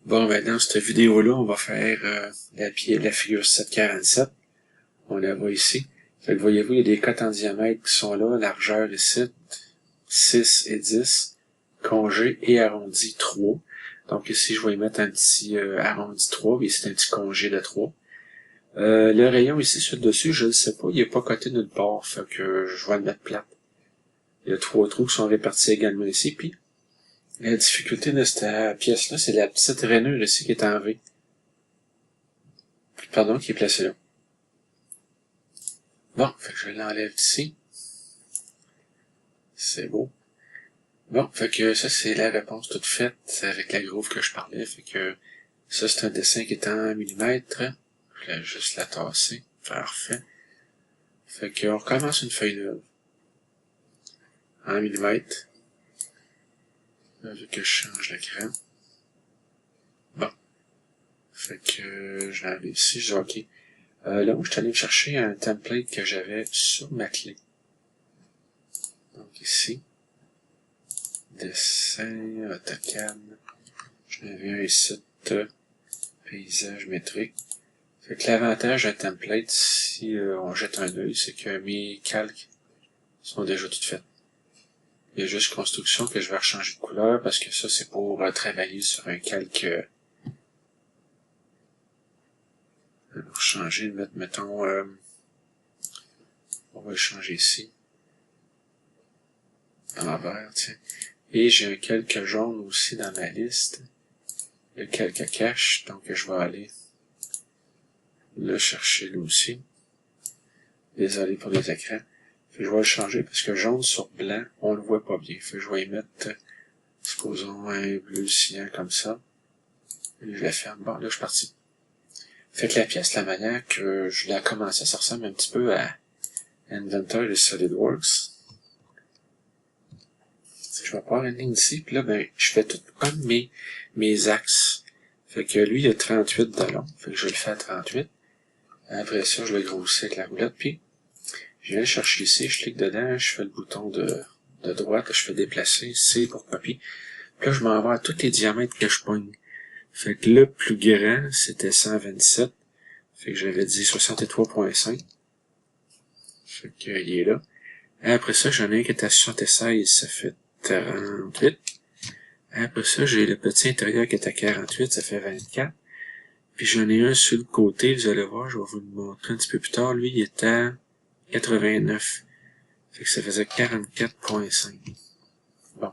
Bon, ben dans cette vidéo-là, on va faire la figure 747. On la voit ici. Fait que voyez-vous, il y a des cotes en diamètre qui sont là, largeur ici, 6 et 10, congé et arrondi 3. Donc ici, je vais y mettre un petit arrondi 3, et ici, un petit congé de 3. Le rayon ici, sur le dessus, je ne sais pas, il n'est pas coté nulle part, fait que je vais le mettre plate. Il y a 3 trous qui sont répartis également ici, puis la difficulté de cette pièce-là, c'est la petite rainure ici qui est en V. Pardon, qui est placée là. Bon, fait que je l'enlève d'ici. C'est beau. Bon, fait que ça, c'est la réponse toute faite avec la groove que je parlais. Fait que ça, c'est un dessin qui est en millimètres. Je vais juste la tasser. Parfait. Fait qu'on recommence une feuille neuve. En millimètres. Vu que je change l'écran. Bon. Fait que je l'enlève ici. Je dis OK. Là où je suis allé me chercher un template que j'avais sur ma clé. Donc ici. Dessin, AutoCAD. J'en avais un ici, paysage métrique. Fait que l'avantage d'un template, si on jette un œil, c'est que mes calques sont déjà toutes faites. Il y a juste construction que je vais rechanger de couleur parce que ça, c'est pour travailler sur un calque. On va changer, mettons, on va le changer ici. En vert, tiens. Et j'ai un calque jaune aussi dans ma liste. Le calque cache, donc je vais aller le chercher lui aussi. Désolé pour les écrans. Fait que je vais le changer parce que jaune sur blanc, on le voit pas bien. Fait que je vais y mettre, supposons, un bleu cyan comme ça. Et je la ferme. Bon, là, je suis parti. Fait que la pièce, la manière que je l'ai commencé, ça ressemble un petit peu à Inventor de SolidWorks. Je vais prendre une ligne ici, puis là, ben, je fais tout comme mes axes. Fait que lui, il a 38 de long. Fait que je le fais à 38. Après ça, je le grossis avec la roulette, puis je viens le chercher ici, je clique dedans, je fais le bouton de droite, je fais déplacer, C pour copier. Puis là, je m'en vais à tous les diamètres que je pogne. Fait que le plus grand, c'était 127. Fait que j'avais dit 63.5. Fait que, il est là. Après ça, j'en ai un qui est à 76, ça fait 38. Après ça, j'ai le petit intérieur qui est à 48, ça fait 24. Puis j'en ai un sur le côté, vous allez voir, je vais vous le montrer un petit peu plus tard. Lui, il est à 89. Fait que ça faisait 44.5. Bon.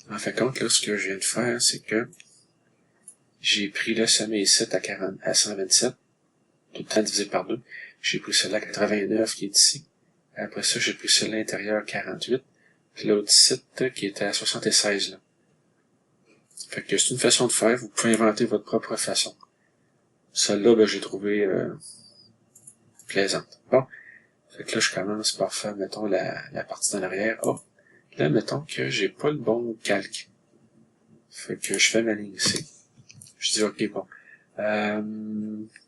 En fin de compte, là, ce que je viens de faire, c'est que j'ai pris le sommet ici à 127, tout le temps divisé par 2. J'ai pris celui-là à 89 qui est ici. Après ça, j'ai pris celui-là à l'intérieur 48. Puis l'autre site qui était à 76 là. Fait que c'est une façon de faire, vous pouvez inventer votre propre façon. Celle-là, ben, j'ai trouvé plaisante. Bon. Fait que là, je commence par faire, mettons, la partie d'en arrière. Oh. Là, mettons que j'ai pas le bon calque. Fait que je fais ma ligne ici. Je dis, OK, bon.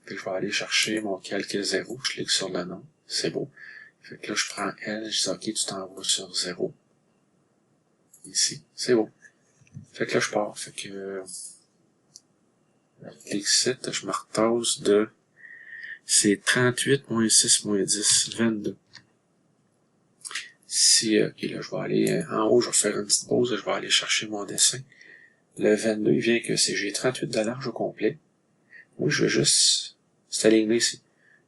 Puis je vais aller chercher mon calque 0. Je clique sur le nom. C'est beau. Fait que là, je prends L. Je dis, OK, tu t'envoies sur 0. Ici. C'est beau. Fait que là, je pars. Fait que, clique site, je me retasse de, c'est 38, moins 6, moins 10, 22. Si, OK, là, je vais aller en haut, je vais faire une petite pause, je vais aller chercher mon dessin. Le 22, il vient que c'est, j'ai 38 de large au complet. Moi, je veux juste cette ligne-là ici.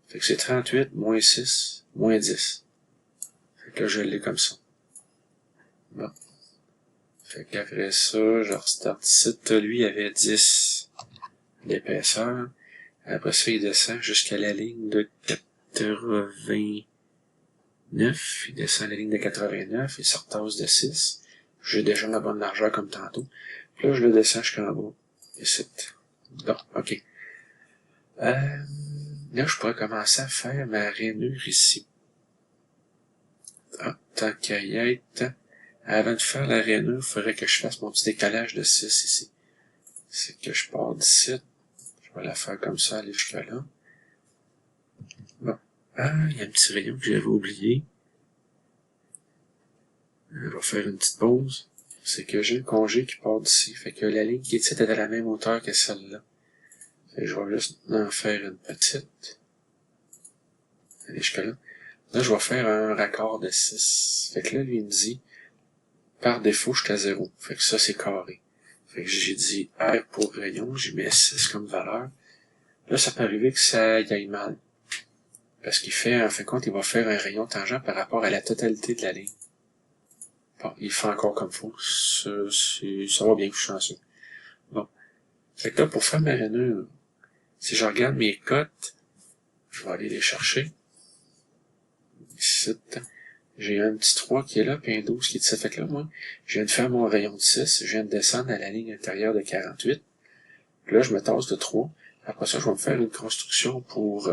Fait que c'est 38, moins 6, moins 10. Fait que là, je l'ai comme ça. Bon. Fait qu'après ça, je restarte ici. Lui, il avait 10 d'épaisseur. Après ça, il descend jusqu'à la ligne de 89. Il descend à la ligne de 89. Il se retasse de 6. J'ai déjà la bonne largeur comme tantôt. Puis là, je le descends jusqu'en bas. Ici. Bon, OK. Là, je pourrais commencer à faire ma rainure ici. Ah, tant qu'à y être, avant de faire la rainure, il faudrait que je fasse mon petit décalage de 6 ici. C'est que je pars d'ici. Je vais la faire comme ça, aller jusqu'à là. Bon. Ah, il y a un petit rayon que j'avais oublié. Je vais faire une petite pause. c'est que j'ai le congé qui part d'ici. Fait que la ligne qui est ici est à la même hauteur que celle-là. Fait que je vais juste en faire une petite. Allez, jusque là. Là, je vais faire un raccord de 6. Fait que là, lui, il me dit, par défaut, je suis à 0. Fait que ça, c'est carré. Fait que j'ai dit R pour rayon, j'ai mis 6 comme valeur. Là, ça peut arriver que ça y aille mal. Parce qu'il fait, en fin de compte, il va faire un rayon tangent par rapport à la totalité de la ligne. Bon, il fait encore comme faut. Ça va bien, je suis chanceux. Bon. Fait que là, pour faire ma rainure, si je regarde mes cotes, je vais aller les chercher. Ici, j'ai un petit 3 qui est là, puis un 12 qui est ici. Fait que là, moi, je viens de faire mon rayon de 6, je viens de descendre à la ligne intérieure de 48. Puis là, je me tasse de 3. Après ça, je vais me faire une construction pour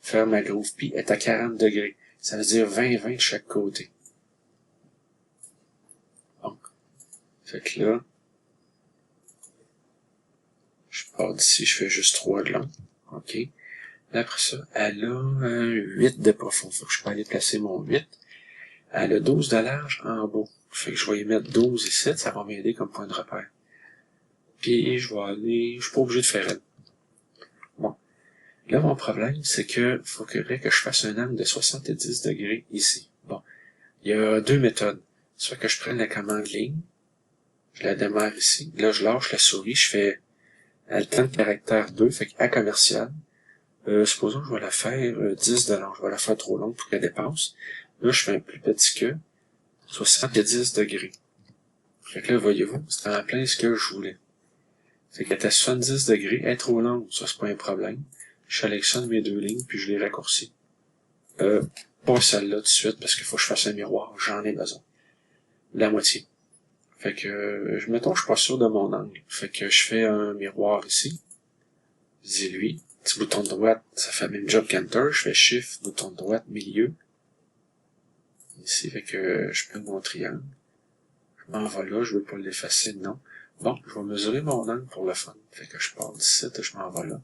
faire ma groove pi est à 40 degrés. Ça veut dire 20-20 de chaque côté. Bon. Fait que là, je pars d'ici, je fais juste 3 de long. OK. Là, après ça, elle a un 8 de profond. Fait que je peux aller placer mon 8. Elle a 12 de large en bas. Fait que je vais y mettre 12 ici, ça va m'aider comme point de repère. Puis je vais aller, je suis pas obligé de faire elle. Bon. Là, mon problème, c'est que faudrait que je fasse un angle de 70 degrés ici. Bon. Il y a deux méthodes. Soit que je prenne la commande ligne, je la démarre ici. Là, je lâche la souris, je fais Alt caractère 2, fait qu'à commercial. Supposons que je vais la faire 10 de long. Je vais la faire trop longue pour qu'elle dépasse. Là, je fais un plus petit que 70 degrés. Fait que là, voyez-vous, c'est en plein ce que je voulais. Fait qu'elle est à 70 degrés, elle est trop longue, ça c'est pas un problème. Je sélectionne mes deux lignes, puis je les raccourcis. Pas celle-là tout de suite, parce qu'il faut que je fasse un miroir, j'en ai besoin. La moitié. Fait que, mettons, je suis pas sûr de mon angle. Fait que je fais un miroir ici. Je dis lui, petit bouton de droite, ça fait le même job qu'Enter. Je fais Shift, bouton de droite, milieu. Ici, fait que je prends mon triangle. Je m'en vais là, je veux pas l'effacer, non. Bon, je vais mesurer mon angle pour le fun. Fait que je pars d'ici, je m'en vais là.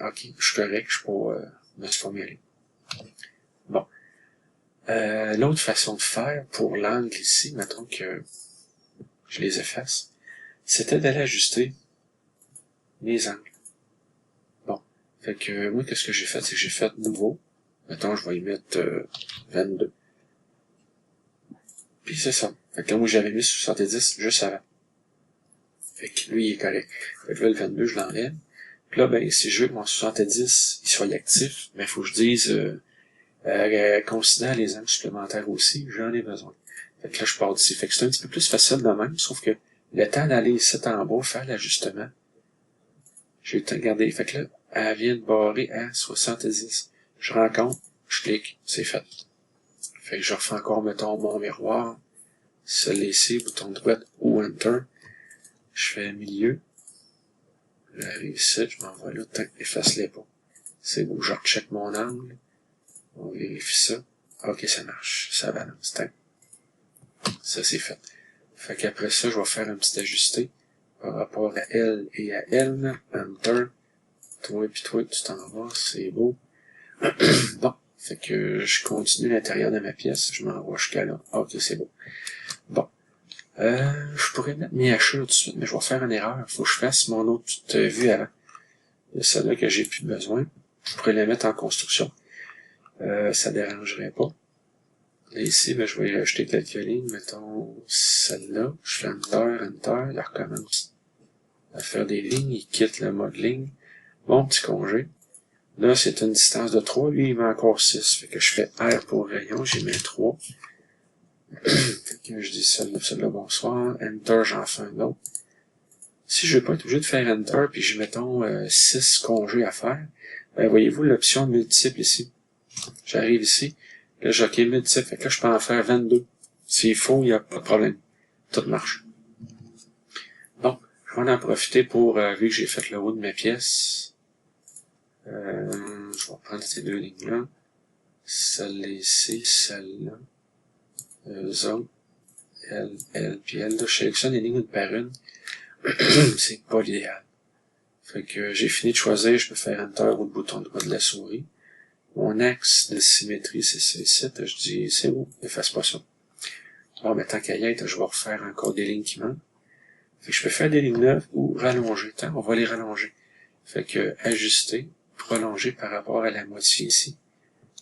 Ok, je suis correct, je suis pas, me suis pas mêlé. Bon. L'autre façon de faire pour l'angle ici, mettons que je les efface, c'était d'aller ajuster mes angles. Bon. Fait que, moi, qu'est-ce que j'ai fait? C'est que j'ai fait nouveau. Mettons, je vais y mettre 22. Puis c'est ça. Fait que là, moi, j'avais mis 70 juste avant. Fait que lui, il est correct. Fait que là, le 22, je l'enlève. Puis là, ben, si je veux que mon 70, il soit actif, ben, faut que je dise, considère les angles supplémentaires aussi, j'en ai besoin. Fait que là, je pars d'ici. Fait que c'est un petit peu plus facile de même, sauf que le temps d'aller ici en bas, faire l'ajustement, j'ai eu le temps de garder. Fait que là, elle vient de barrer à 70. Je rencontre, je clique, c'est fait. Fait que je refais encore, mettons, mon miroir, se laisser, bouton droit ou Enter. Je fais milieu. J'arrive ici, je m'envoie là, efface-les pas. C'est beau, je recheck mon angle. On vérifie ça. Ok, ça marche. Ça balance. Ça, c'est fait. Fait qu'après ça, je vais faire un petit ajusté par rapport à elle et à elle. Enter. Toi et puis toi, tu t'en vas. C'est beau. Bon. Fait que je continue l'intérieur de ma pièce. Je m'envoie jusqu'à là. Ok, c'est beau. Bon. Je pourrais mettre mes hachures tout de suite, mais je vais faire une erreur. Faut que je fasse mon autre vue avant. Celle-là que j'ai plus besoin. Je pourrais la mettre en construction. Ça dérangerait pas. Là, ici, ben, je vais y rajouter quelques lignes. Mettons celle-là. Je fais Enter, elle recommence à faire des lignes. Il quitte le mode ligne. Mon petit congé. Là, c'est une distance de 3. Lui, il met encore 6. Fait que je fais R pour rayon. J'ai mis 3. Fait que je dis celle-là, bonsoir. Enter, j'en fais un autre. Si je veux pas être obligé de faire Enter, puis j'ai, mettons, 6 congés à faire, ben, voyez-vous l'option multiple ici. J'arrive ici. Là, j'ai OK multiple. Fait que là, je peux en faire 22. S'il faut, il n'y a pas de problème. Tout marche. Bon, je vais en profiter pour, vu que j'ai fait le haut de ma pièce, je vais prendre ces deux lignes-là. Celle-là ici, celle-là. Zone. Elle, puis elle. Là, je sélectionne les lignes une par une. C'est pas l'idéal. Fait que j'ai fini de choisir, je peux faire Enter ou le bouton droit de la souris. Mon axe de symétrie, c'est ça ici. Je dis, c'est bon, efface pas ça. Bon, mais tant qu'à y être, je vais refaire encore des lignes qui manquent. Fait que je peux faire des lignes neuves ou rallonger. Tant, on va les rallonger. Fait que ajuster, prolonger par rapport à la moitié ici,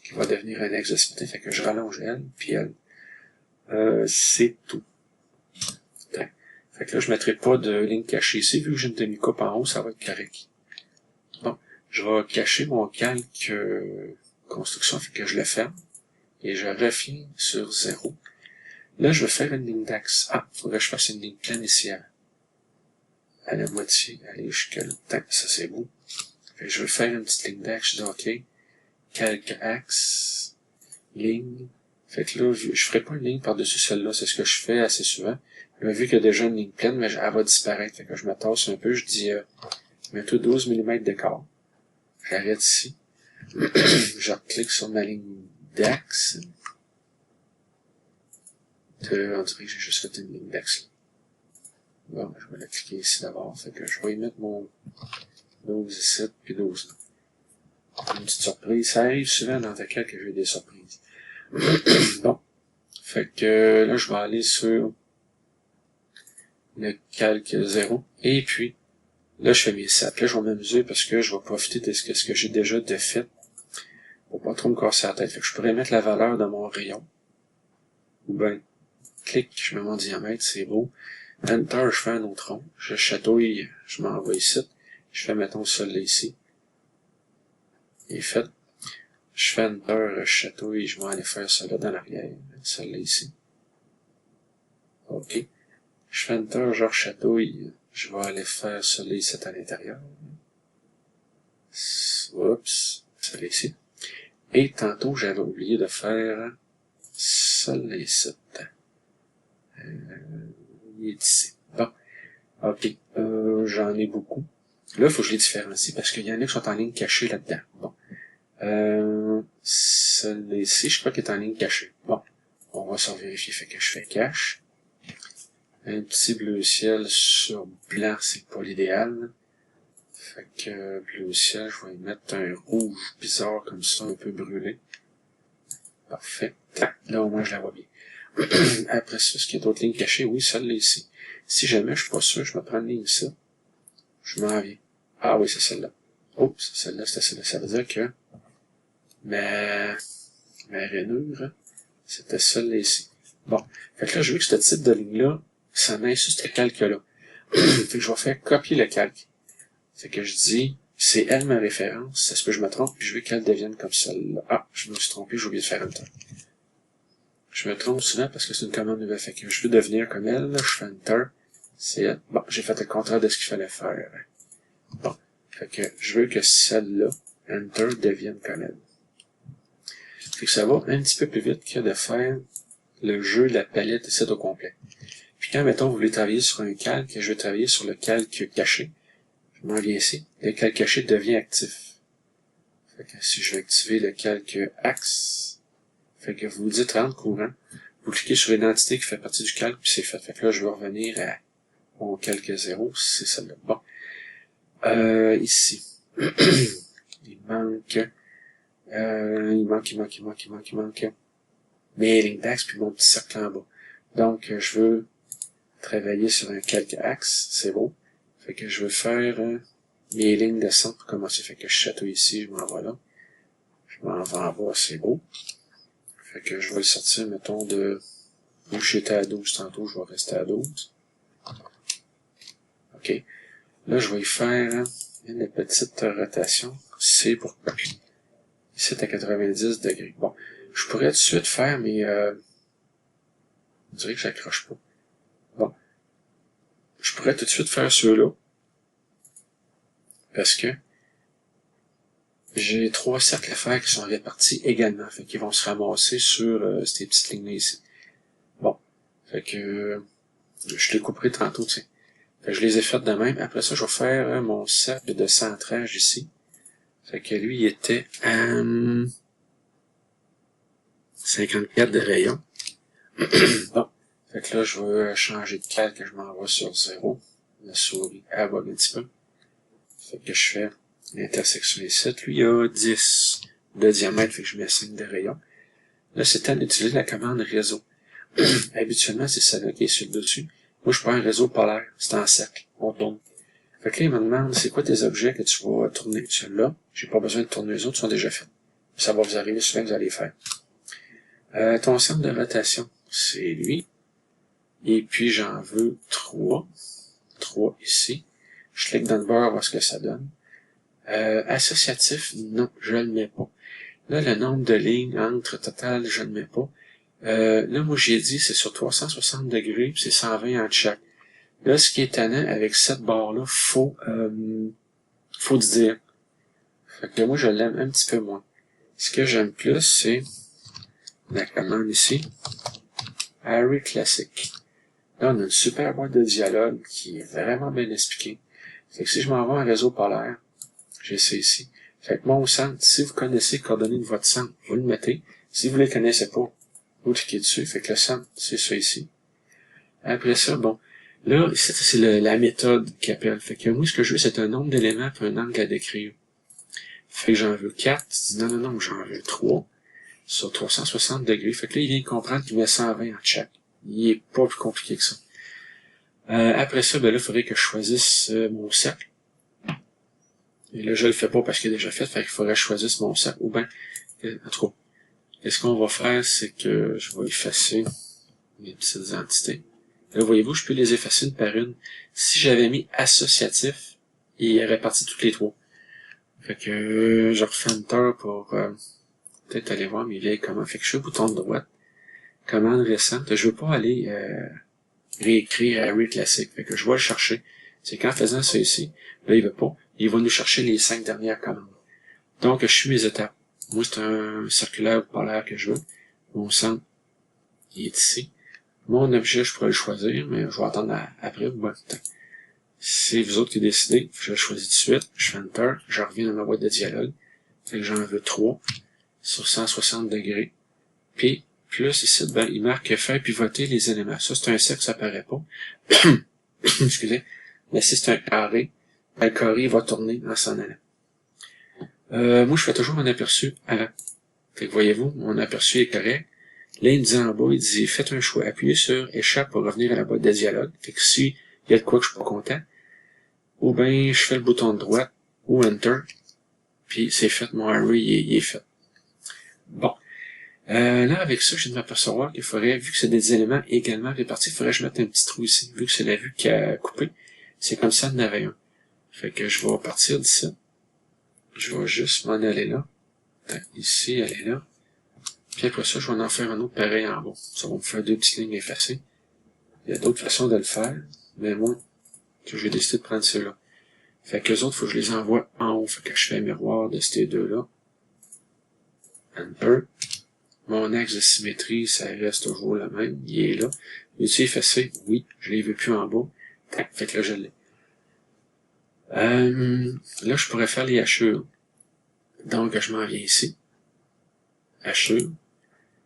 qui va devenir un axe de symétrie. Fait que je rallonge elle, puis elle. C'est tout. Tant. Fait que là, je mettrai pas de ligne cachée ici, vu que j'ai une demi-coupe en haut, ça va être correct. Bon, je vais cacher mon calque construction, fait que je le ferme, et je reviens sur 0. Là, je vais faire une ligne d'axe. Ah, il faudrait que je fasse une ligne pleine ici à la moitié. Allez, jusqu'à le temps. Ça, c'est beau. Fait que je vais faire une petite ligne d'axe. Je dis OK. Calque axe. Ligne. Fait que là, je ferai pas une ligne par-dessus celle-là. C'est ce que je fais assez souvent. Là, vu qu'il y a déjà une ligne pleine, mais elle va disparaître. Fait que je me tasse un peu. Je dis, mets-toi 12 mm d'écart. J'arrête ici. Je reclique sur ma ligne d'axe. On dirait que j'ai juste fait une ligne d'axe là. Bon, je vais la cliquer ici d'abord. Fait que je vais y mettre mon 12 ici, puis 12 là. Une petite surprise. Ça arrive souvent dans ta calque que j'ai des surprises. Bon. Fait que là, je vais aller sur le calque 0. Et puis, là, je fais mes 7. Là, je vais m'amuser parce que je vais profiter de ce que j'ai déjà de fait pour pas trop me casser la tête. Fait que je pourrais mettre la valeur de mon rayon. Ou ben, clic, je mets mon diamètre, c'est beau. Enter, je fais un autre rond. Je chatouille, je m'envoie ici. Je fais, mettons, celui-là ici. Il est fait. Je fais Enter, je chatouille, je vais aller faire celui-là dans l'arrière. Celui-là ici. OK. Je fais Enter, je chatouille, je vais aller faire celui-là ici à l'intérieur. Oups. Celui-là ici. Et tantôt, j'avais oublié de faire celui-là ici. Il est ici. Bon. OK. J'en ai beaucoup. Là, il faut que je les différencie parce qu'il y en a qui sont en ligne cachée là-dedans. Bon. Celle-là ici, je crois qu'elle est en ligne cachée. Bon. On va s'en vérifier. Fait que je fais cache. Un petit bleu ciel sur blanc, c'est pas l'idéal. Fait que bleu ciel, je vais y mettre un rouge bizarre comme ça, un peu brûlé. Parfait. Là, au moins, je la vois bien. Après ça, est-ce qu'il y a d'autres lignes cachées? Oui, celle-là ici. Si jamais je suis pas sûr, je me prends une ligne ici. Je m'en viens. Ah oui, c'est celle-là. Oups, celle-là, c'était celle-là. Ça veut dire que ma rainure, c'était celle-là ici. Bon. Fait que là, je veux que ce type de ligne-là, ça met sur ce calque-là. Fait que je vais faire copier le calque. Fait que je dis, c'est elle ma référence. Ça se peut que je me trompe, puis je veux qu'elle devienne comme celle-là. Ah, je me suis trompé, j'ai oublié de faire un temps. Je me trompe souvent parce que c'est une commande nouvelle. Fait que je veux devenir comme elle, là, je fais Enter. C'est elle. Bon, j'ai fait le contraire de ce qu'il fallait faire. Bon. Fait que je veux que celle-là, Enter, devienne comme elle. Fait que ça va un petit peu plus vite que de faire le jeu de la palette ici au complet. Puis quand, mettons, vous voulez travailler sur un calque, je vais travailler sur le calque caché. Je m'en viens ici. Le calque caché devient actif. Fait que si je vais activer le calque axe, fait que vous dites rendre courant, vous cliquez sur une entité qui fait partie du calque, puis c'est fait. Fait que là, je vais revenir à mon calque 0, c'est celle-là. Bon. Ici. il manque mes lignes d'axe puis mon petit cercle en bas. Donc, je veux travailler sur un calque axe, c'est beau. Fait que je veux faire mes lignes de centre pour commencer. Fait que je chatouille ici, je m'en vais là. Je m'en vais en bas, c'est beau. Fait que je vais le sortir, mettons, de où j'étais à 12 tantôt, je vais rester à 12. OK. Là, je vais y faire une petite rotation. C'est pourquoi. Ici, c'est à 90 degrés. Bon. Je pourrais tout de suite faire, mais on dirait que j'accroche pas. Bon. Je pourrais tout de suite faire ceux-là. Parce que j'ai 3 cercles à faire qui sont répartis également. Fait qu'ils vont se ramasser sur ces petites lignes-là ici. Bon. Fait que je les couperai tantôt, tu sais. Fait que je les ai faites de même. Après ça, je vais faire mon cercle de centrage ici. Fait que lui, il était à 54 de rayon. Bon. Fait que là, je veux changer de calque, je m'envoie sur 0. La souris aborde un petit peu. Fait que je fais l'intersection ici. Lui, il a 10 de diamètre, fait que je mets 5 de rayon. Là, c'est temps d'utiliser la commande réseau. Habituellement, c'est celle-là qui est sur le dessus. Moi, je prends un réseau polaire. C'est en cercle. On tourne. Fait que là, il me demande, c'est quoi tes objets que tu vas tourner? Celui-là, j'ai pas besoin de tourner les autres, ils sont déjà faits. Ça va vous arriver souvent que vous allez les faire. Ton centre de rotation, c'est lui. Et puis, j'en veux 3. 3 ici. Je clique dans le bord, voir ce que ça donne. Associatif, non, je le mets pas. Là, le nombre de lignes entre total, je le mets pas. Là, moi, j'ai dit, c'est sur 360 degrés, puis c'est 120 entre chaque. Là, ce qui est étonnant, avec cette barre-là, faut dire. Fait que moi, je l'aime un petit peu moins. Ce que j'aime plus, c'est la commande ici. Array Classic. Là, on a une super boîte de dialogue qui est vraiment bien expliquée. Fait que si je m'en vais en réseau polaire, j'ai ça ici. Fait que mon centre, si vous connaissez les coordonnées de votre centre, vous le mettez. Si vous ne les connaissez pas, vous cliquez dessus. Fait que le centre, c'est ça ici. Après ça, bon. Là, ici, c'est la méthode qui appelle. Fait que moi, ce que je veux, c'est un nombre d'éléments et un angle à décrire. Fait que j'en veux 4. Tu dis non, j'en veux 3. Sur 360 degrés. Fait que là, il vient de comprendre qu'il met 120 en chaque. Il est pas plus compliqué que ça. Après ça, ben là, il faudrait que je choisisse mon cercle. Et là, je le fais pas parce qu'il est déjà fait. Fait qu'il faudrait que je choisisse mon cercle. Ou bien, en tout cas, qu'est-ce qu'on va faire, c'est que je vais effacer mes petites entités. Là, voyez-vous, je peux les effacer une par une. Si j'avais mis associatif, il aurait parti toutes les 3. Fait que je refais Enter pour peut-être aller voir mes vieilles commandes. Fait que je fais bouton de droite. Commande récente. Je veux pas aller réécrire Array Classic. Fait que je vais le chercher. C'est qu'en faisant ça ici, là, il veut pas. Il va nous chercher les 5 dernières commandes. Donc, je suis mes étapes. Moi, c'est un circulaire polaire que je veux. Mon centre, il est ici. Mon objet, je pourrais le choisir, mais je vais attendre après. Bon, c'est vous autres qui décidez. Je le choisis tout de suite. Je fais Enter. Je reviens dans ma boîte de dialogue. Fait que j'en veux 3 sur 160 degrés. Puis, plus ici, ben, il marque faire pivoter les éléments. Ça, c'est un cercle, ça paraît pas. Excusez. Mais si c'est un carré, ben, le carré va tourner en s'en allant. Moi, je fais toujours un aperçu avant. Fait que voyez-vous, mon aperçu est correct. Là, il me dit en bas, il dit, faites un choix. Appuyez sur échappe pour revenir à la boîte de dialogue. Fait que si il y a de quoi que je suis pas content, ou bien je fais le bouton de droite, ou Enter, puis c'est fait, mon array, il est fait. Bon. Là, avec ça, je viens de m'apercevoir qu'il faudrait, vu que c'est des éléments également répartis, il faudrait que je mette un petit trou ici. Vu que c'est la vue qui a coupé, c'est comme ça, il y en avait un. Fait que je vais partir d'ici. Je vais juste m'en aller là. Ici, aller là. Puis après ça, je vais en faire un autre pareil en bas. Ça va me faire 2 petites lignes effacées. Il y a d'autres façons de le faire, mais moi, j'ai décidé de prendre ceux-là. Fait que les autres, il faut que je les envoie en haut. Fait que je fais un miroir de ces deux-là. Enter. Mon axe de symétrie, ça reste toujours le même. Il est là. Veux-tu effacer? Oui. Je les veux plus en bas. Fait que là, je l'ai. Là, je pourrais faire les hachures. Donc, je m'en viens ici. Hachure.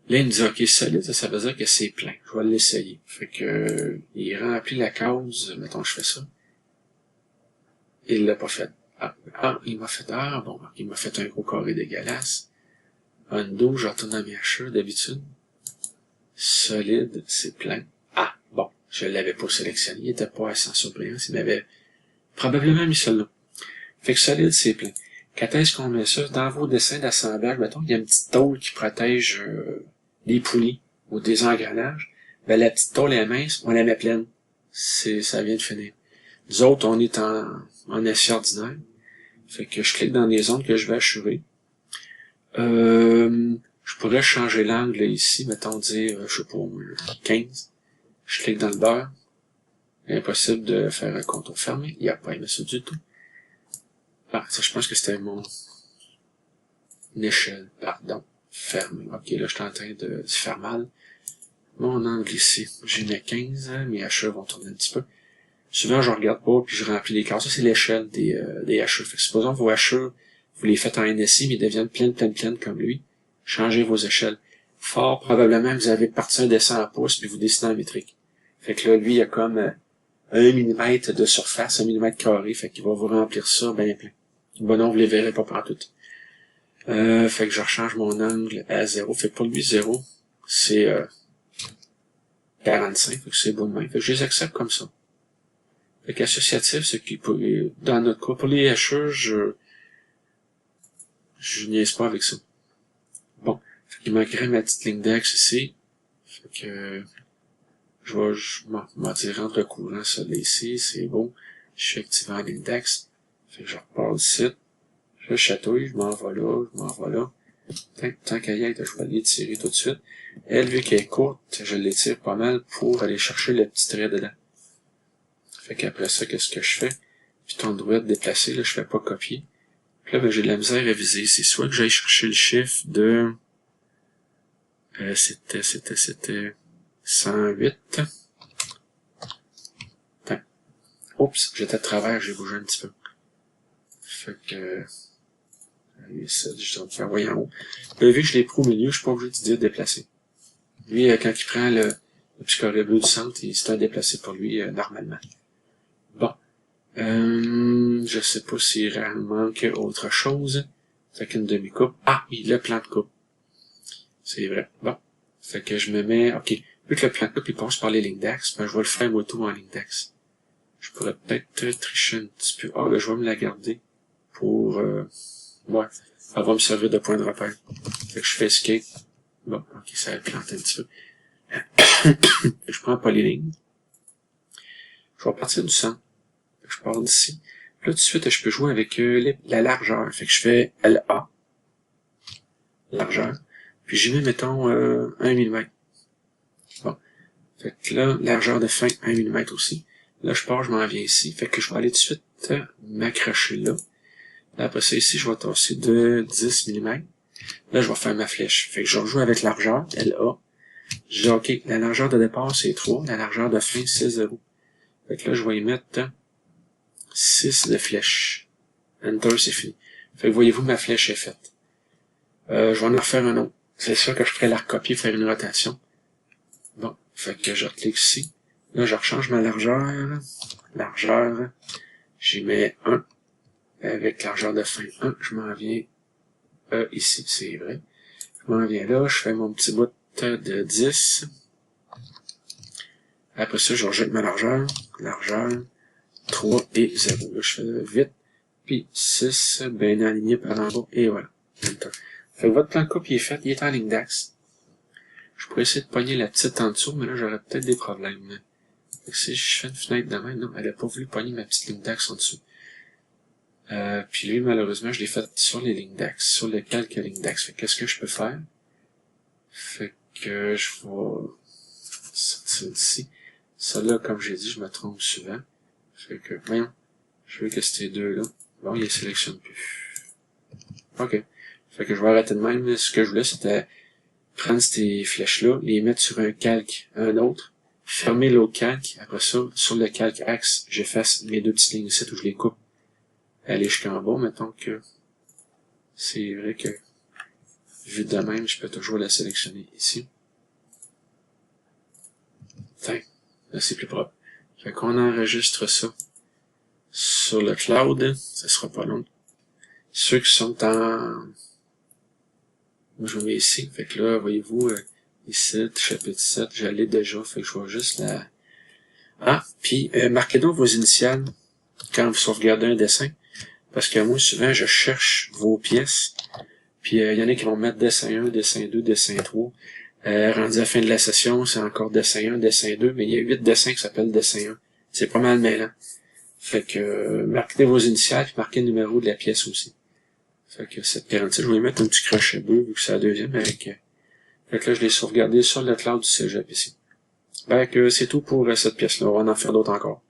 Là, il me dit, OK, solide, ça veut dire que c'est plein. Je vais l'essayer. Fait que, il remplit la case. Mettons, je fais ça. Il l'a pas fait. Il m'a fait, bon, il m'a fait un gros carré dégueulasse. Undo, je retourne à mes hachures d'habitude. Solide, c'est plein. Bon, je l'avais pas sélectionné, il était pas assez surprenant, il m'avait probablement mis celui-là. Fait que solide, c'est plein. Quand est-ce qu'on met ça? Dans vos dessins d'assemblage, mettons, il y a une petite tôle qui protège des poulies ou des engrenages. Ben, la petite tôle est mince, on la met pleine. Ça vient de finir. Nous autres, on est en acier ordinaire. Fait que je clique dans les zones que je vais hachurer. Je pourrais changer l'angle ici, mettons dire, je sais pas, 15. Je clique dans le beurre. Impossible de faire un contour fermé. Il n'y a pas aimé ça du tout. Ça, je pense que c'était mon échelle, pardon. Fermé. Ok, là, je suis en train de faire mal. Mon angle ici, j'ai mis 15, mes hachures vont tourner un petit peu. Souvent, je regarde pas, puis je remplis les cases. Ça, c'est l'échelle des hachures. Fait que supposons que vos hachures, vous les faites en NSI, mais ils deviennent pleines comme lui. Changez vos échelles. Fort probablement, vous avez parti un dessin en pouces, puis vous dessinez en métrique. Fait que là, lui, il a comme 1 millimètre de surface, 1 millimètre carré, fait qu'il va vous remplir ça bien plein. Bon, non, vous les verrez pas partout. Fait que je rechange mon angle à 0. Fait que pour lui, 0, c'est 45, fait que c'est bon de même. Fait que je les accepte comme ça. Fait qu'associatif, c'est qui dans notre cas, pour les hachures, je niaise pas avec ça. Bon. Fait qu'il manquerait ma petite ligne d'axe ici. Fait que, je m'en tirer entre le courant, ça, là, ici, c'est bon. Je suis activé en ligne d'axe. Fait que je repars ici. Je chatouille, je m'en vais là. Tant qu'à y être, je vais l'étirer tout de suite. Elle, vu qu'elle est courte, je l'étire pas mal pour aller chercher le petit trait dedans. Fait qu'après ça, qu'est-ce que je fais? Puis ton doigt déplacé, là, je fais pas copier. Puis là, ben, j'ai de la misère à viser. C'est soit que j'aille chercher le chiffre de... c'était 108. Attends. Oups, j'étais de travers, j'ai bougé un petit peu. Fait que... ça, je dois faire voyant en haut. Là, vu que je l'ai pris au milieu, je suis pas obligé de dire déplacer. Lui, quand il prend le petit carré bleu du centre, c'est un déplacé pour lui, normalement. Bon. Je sais pas s'il manque autre chose. Fait qu'une demi-coupe. Ah, oui, le plan de coupe. C'est vrai. Bon. Fait que je me mets, ok. Vu que le plan de coupe, il passe par les lignes d'axe, ben, je vais le faire moi tout en ligne d'axe. Je pourrais peut-être tricher un petit peu. Ah, là, je vais me la garder pour, ouais. Elle va me servir de point de repère. Fait que je fais escape. Bon, ok, ça va planter un petit peu. Je prends pas les lignes. Je vais partir du centre. Je pars d'ici. Là, tout de suite, je peux jouer avec la largeur. Fait que je fais LA. Largeur. Puis j'y mets, mettons, 1 mm. Bon. Fait que là, largeur de fin, 1 mm aussi. Là, je pars, je m'en viens ici. Fait que je vais aller tout de suite m'accrocher là. Là, après ça, ici, je vais tasser de 10 mm. Là, je vais faire ma flèche. Fait que je rejoue avec largeur, LA. Je dis, OK, la largeur de départ, c'est 3. La largeur de fin, c'est 0. Fait que là, je vais y mettre 6 de flèche. Enter, c'est fini. Fait que voyez-vous, ma flèche est faite. Je vais en refaire un autre. C'est sûr que je pourrais la recopier, faire une rotation. Bon. Fait que je clique ici. Là, je rechange ma largeur. Largeur. J'y mets 1. Avec largeur de fin 1, je m'en viens ici, c'est vrai. Je m'en viens là, je fais mon petit bout de 10. Après ça, je rejette ma largeur. Largeur, 3 et 0. Là, je fais vite. Puis 6, bien aligné par en bas. Et voilà. Enter. Fait que votre plan de coupe, il est fait. Il est en ligne d'axe. Je pourrais essayer de pogner la petite en dessous, mais là, j'aurais peut-être des problèmes. Fait que si je fais une fenêtre de même, non, elle a pas voulu pogner ma petite ligne d'axe en dessous. Puis lui, malheureusement, je l'ai fait sur les lignes d'axe, sur le calque ligne d'axe. Fait qu'est-ce que je peux faire? Fait que je vais sortir d'ici. Ça là, comme j'ai dit, je me trompe souvent. Fait que, voyons, je veux que ces deux-là, bon, ils les sélectionnent plus. OK. Fait que je vais arrêter de même. Ce que je voulais, c'était prendre ces flèches-là, les mettre sur un calque, un autre, fermer l'autre calque. Après ça, sur le calque axe, j'efface mes deux petites lignes ici où je les coupe. Aller jusqu'en bas, mettons que c'est vrai que vu de même, je peux toujours la sélectionner ici. Tiens, là c'est plus propre. Fait qu'on enregistre ça sur le cloud, ça sera pas long. Ceux qui sont en... Moi je me mets ici, fait que là, voyez-vous, ici, chapitre 7, j'allais déjà, fait que je vois juste la... Ah, puis marquez donc vos initiales quand vous sauvegardez un dessin. Parce que moi, souvent, je cherche vos pièces, puis il y en a qui vont mettre dessin 1, dessin 2, dessin 3. Rendu à la fin de la session, c'est encore dessin 1, dessin 2, mais il y a 8 dessins qui s'appellent dessin 1. C'est pas mal mêlant. Fait que marquez vos initiales, puis marquez le numéro de la pièce aussi. Fait que cette garantie, je vais mettre un petit crochet bleu, vu que c'est la deuxième avec... Fait que là, je l'ai sauvegardé sur le cloud du cégep ici. Fait que c'est tout pour cette pièce-là. On va en faire d'autres encore.